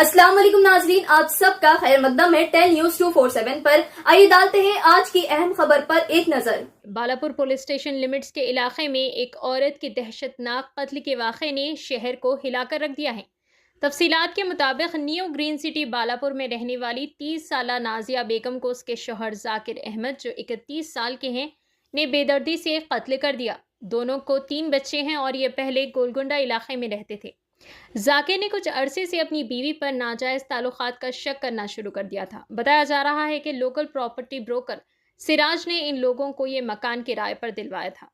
अस्सलाम वालेकुम नाजरीन, आप सबका खैर मकदम है 10 न्यूज 247 पर। आइए डालते हैं आज की अहम खबर पर एक नजर। बालापुर पुलिस स्टेशन लिमिट्स के इलाके में एक औरत की दहशतनाक कत्ल के वाक़े ने शहर को हिलाकर रख दिया है। तफसीलात के मुताबिक न्यू ग्रीन सिटी बालापुर में रहने वाली 30 साला नाजिया बेगम को उसके शौहर जाकिर अहमद, जो 31 साल के हैं, ने बेदर्दी से कत्ल कर दिया। दोनों को 3 बच्चे हैं और ये पहले गोलकुंडा इलाके में रहते थे। जाकिर ने कुछ अरसे से अपनी बीवी पर नाजायज ताल्लुकात का शक करना शुरू कर दिया था। बताया जा रहा है कि लोकल प्रॉपर्टी ब्रोकर सिराज ने इन लोगों को ये मकान किराए पर दिलवाया था।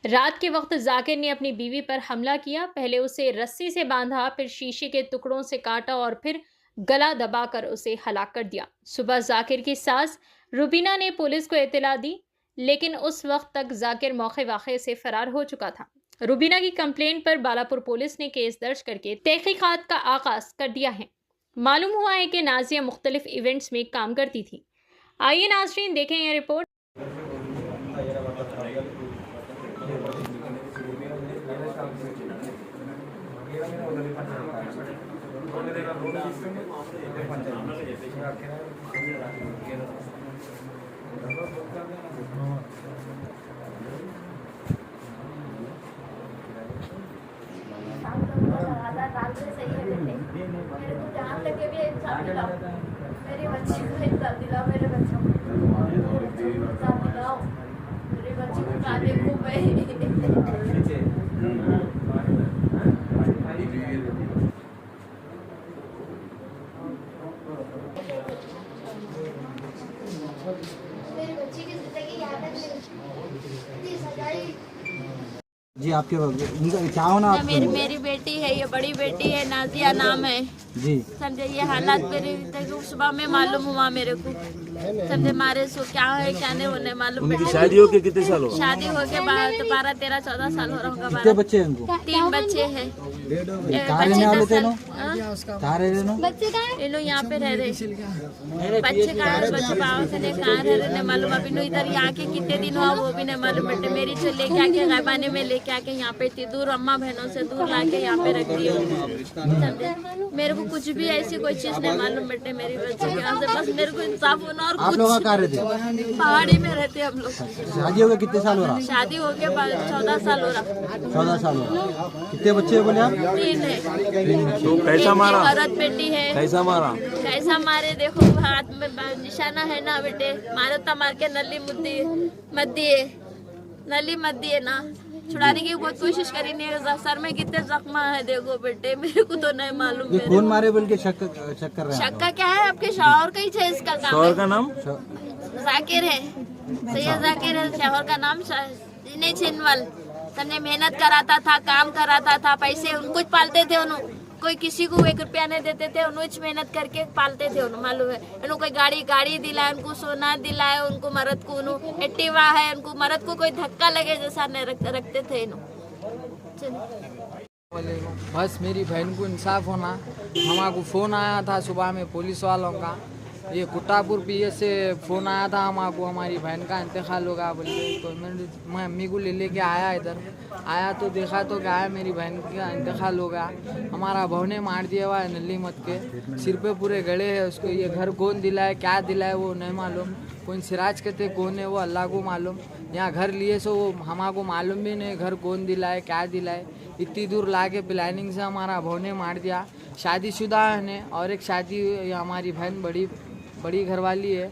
रात के वक्त जाकिर ने अपनी बीवी पर हमला किया। पहले उसे रस्सी से बांधा, फिर शीशे के टुकड़ों से काटा और फिर गला दबाकर उसे हलाक कर दिया। सुबह जाकिर की सास रुबीना ने पुलिस को इत्तला दी, लेकिन उस वक्त तक जाकिर मौके वाक़े से फरार हो चुका था। रुबीना की कंप्लेंट पर बालापुर पुलिस ने केस दर्ज करके तहकीकात का आगाज कर दिया है। मालूम हुआ है कि नाजिया मुख्तलिफ इवेंट्स में काम करती थी। आइए नाज़रीन, देखें यह रिपोर्ट। मेरे को जान लगे भी इंसान दिलाओ, मेरी बच्ची को इंसान दिलाओ, मेरे बच्चों को इंसान दिलाओ, मेरी बच्ची को ना देखूं मेरी बच्ची की जिंदगी याद है सजाई। जी आपके उनका क्या होना आप? मेरी बेटी है, ये बड़ी बेटी है, नाजिया नाम है जी। समझे। ये हालात मेरे सुबह में मालूम हुआ मेरे को, समझे। मारे सो क्या है क्या नहीं होने मालूम। उनकी शादी हो के कितने साल हो? शादी हो के 12, 13, 14 साल हो रहा होगा। कितने बच्चे हैं उनको? 3 बच्चे हैं। कहाँ रहने वाले थे लोग? कहाँ रह रहे? ये लोग यहाँ पे रह रहे। बच्चे कहाँ है? बच्चे बाबा से नहीं कहाँ रह रहे मालूम। अभी नो इधर यहाँ के कितने दिन हुआ वो भी नहीं मालूम। बेटे मेरी जो लेके आके गैबाने में लेके आके यहाँ पे इतनी दूर अम्मा बहनों से दूर लाके यहाँ पे रख दी समझे। मेरे को कुछ भी ऐसी कोई चीज नहीं मालूम बेटे। मेरी बच्चे के यहाँ से बस मेरे को इंसाफ होना। और आप लोग कहाँ रहते? पहाड़ी में रहते हम लोग। शादी हो गए कितने साल हो रहा? शादी हो गया 14 साल हो रहा। 14 साल हो रहा। कितने बच्चे बोले आप? 3 है। तो कैसा मारा? औरत बेटी है। कैसा मारा? कैसा मारे देखो, हाथ में निशाना है ना बेटे। मारो तो मार के नली मत दिए, नली मत दिए ना। छुड़ाने की बहुत कोशिश करी नहीं है। सर में कितने जख्म है देखो बेटे, मेरे को तो नहीं मालूम। ये कौन मारे बोल के शक कर रहे हैं? शक का क्या है? आपके शौहर का ही है इसका काम। शौहर का नाम जाकिर है, सैयद जाकिर है। शौहर का नाम छिनवल। समझे। मेहनत कराता था, काम कराता था, पैसे उनको पालते थे। उन्होंने कोई किसी को 1 रुपया नहीं देते थे। उन्होंने मेहनत करके पालते थे। उन्होंने मालूम है। उनको कोई गाड़ी दिलाए, उनको सोना दिलाए, उनको मर्द को एक्टिवा है, उनको मर्द को कोई धक्का लगे जैसा नहीं रखते थे। बस मेरी बहन को इंसाफ होना। हमारे को फ़ोन आया था सुबह में पुलिस वालों का। ये कुट्टापुर पीएस से फ़ोन आया था हमारे को, हमारी बहन का इंतकाल होगा बोल के। तो मैं अम्मी को लेके आया इधर। आया तो देखा तो क्या है, मेरी बहन का इंतकाल हो गया। हमारा बहू ने मार दिया हुआ है नली मत के। सिर पे पूरे गड़े हैं उसको। ये घर कौन दिलाए क्या दिलाए वो नहीं मालूम। कौन सिराज कहते कौन है वो अल्लाह को मालूम। यहाँ घर लिए सो वो हमारे को मालूम भी नहीं घर कौन दिलाए क्या दिलाए। इतनी दूर ला के प्लानिंग से हमारा बहू ने मार दिया। शादीशुदा है और एक शादी हमारी बहन बड़ी घरवाली है।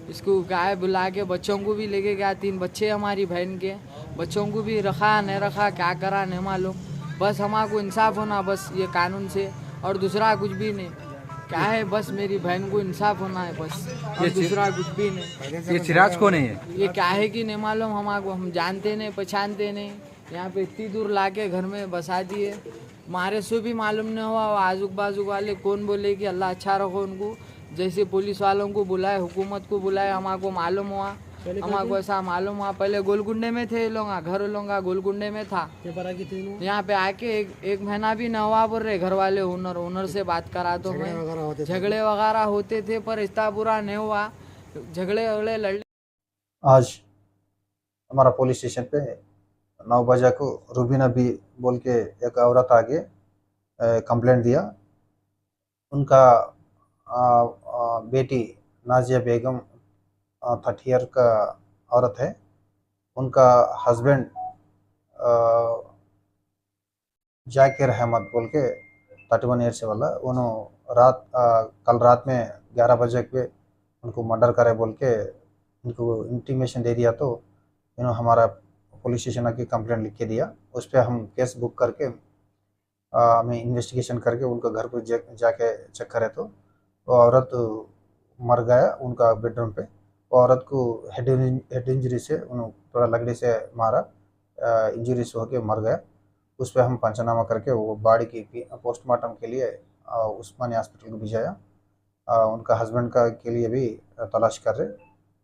इसको गाय बुला के बच्चों को भी लेके गया। 3 बच्चे हमारी बहन के, बच्चों को भी रखा नहीं रखा क्या करा नहीं मालूम। बस हमारे को इंसाफ होना बस ये कानून से, और दूसरा कुछ भी नहीं। क्या है बस मेरी बहन को इंसाफ होना है बस, और दूसरा कुछ भी नहीं। ये सिराज कौन है? ये क्या है कि नहीं मालूम हमारे को। हम जानते नहीं पहचानते नहीं। यहाँ पे इतनी दूर ला के घर में बसा दिए। मारे से भी मालूम नहीं हुआ। आजुक बाजुक वाले कौन बोले कि अल्लाह अच्छा रखो उनको। जैसे पुलिस वालों को बुलाए, हुकूमत को बुलाए, हमारे को मालूम हुआ। हमारे को ऐसा मालूम हुआ। पहले गोलकुंडे में थे लोग, घर लोग गोलकुंडे में था। यहाँ पे आके एक महीना भी न हुआ बोल रहे घर वाले। ओनर से बात करा तो झगड़े वगैरह होते थे, पर इतना बुरा नहीं हुआ। झगड़े वगड़े लड़। आज हमारा पुलिस स्टेशन पे 9 बजे को रुबीना बी बोल के एक औरत आगे कंप्लेंट दिया उनका बेटी नाजिया बेगम 30 ईयर का औरत है। उनका हस्बैंड जाकिर अहमद बोल के 31 ईयर से वाला उन्होंने कल रात में 11 बजे पे उनको मर्डर करे बोल के उनको इंटीमेशन दे दिया, तो इन्होंने हमारा पुलिस स्टेशन आके कंप्लेंट लिख के दिया। उस पर हम केस बुक करके हमें इन्वेस्टिगेशन करके उनका घर पर जाके चेक करे तो वो औरत मर गया उनका बेडरूम पे। वो औरत को हेड इंजरी से उन्होंने थोड़ा लकड़ी से मारा, इंजरी से होके मर गया। उस पर हम पंचनामा करके वो बॉडी की पोस्टमार्टम के लिए उस्मानी हॉस्पिटल को भिजाया। उनका हस्बैंड का के लिए भी तलाश कर रहे।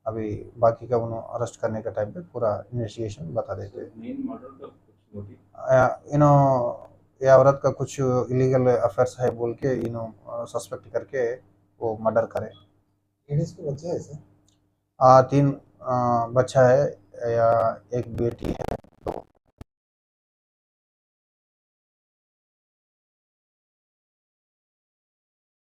अभी बाकी का उन्होंने अरेस्ट करने के टाइम पे पूरा इन्वेस्टिगेशन बता देते। ये औरत का कुछ इलीगल अफेयर्स है बोल के सस्पेक्ट करके वो मर्डर करे। बच्चा है सर? 3 बच्चा है, या एक बेटी है।